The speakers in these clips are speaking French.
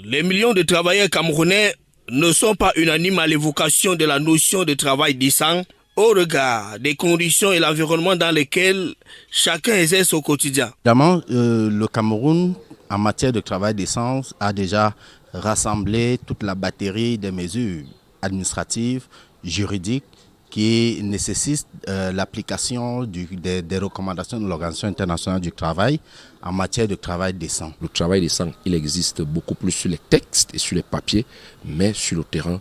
Les millions de travailleurs camerounais ne sont pas unanimes à l'évocation de la notion de travail décent au regard des conditions et l'environnement dans lesquels chacun exerce au quotidien. Évidemment, le Cameroun, en matière de travail décent, a déjà rassemblé toute la batterie des mesures administratives, juridiques, qui nécessitent l'application des recommandations de l'Organisation internationale du travail en matière de travail décent. Le travail décent, il existe beaucoup plus sur les textes et sur les papiers, mais sur le terrain,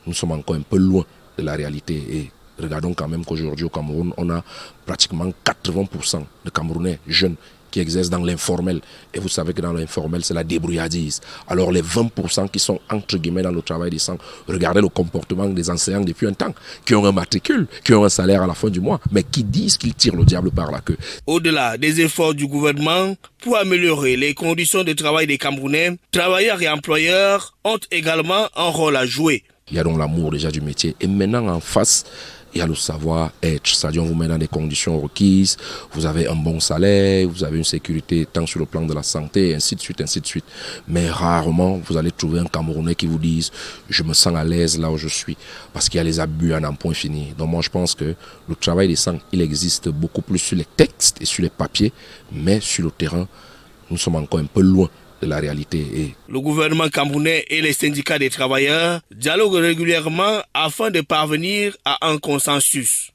nous sommes encore un peu loin de la réalité. Et regardons quand même qu'aujourd'hui au Cameroun, on a pratiquement 80% de Camerounais jeunes qui exercent dans l'informel. Et vous savez que dans l'informel, c'est la débrouillardise. Alors les 20% qui sont entre guillemets dans le travail décent, regardez le comportement des enseignants depuis un temps, qui ont un matricule, qui ont un salaire à la fin du mois, mais qui disent qu'ils tirent le diable par la queue. Au-delà des efforts du gouvernement pour améliorer les conditions de travail des Camerounais, travailleurs et employeurs ont également un rôle à jouer. Il y a donc l'amour déjà du métier. Et maintenant en face, il y a le savoir-être, c'est-à-dire on vous met dans des conditions requises, vous avez un bon salaire, vous avez une sécurité tant sur le plan de la santé, ainsi de suite, ainsi de suite. Mais rarement, vous allez trouver un Camerounais qui vous dise « je me sens à l'aise là où je suis » parce qu'il y a les abus à n'en point fini. Donc moi je pense que le travail décent, il existe beaucoup plus sur les textes et sur les papiers, mais sur le terrain, nous sommes encore un peu loin de la réalité. Et le gouvernement camerounais et les syndicats des travailleurs dialoguent régulièrement afin de parvenir à un consensus.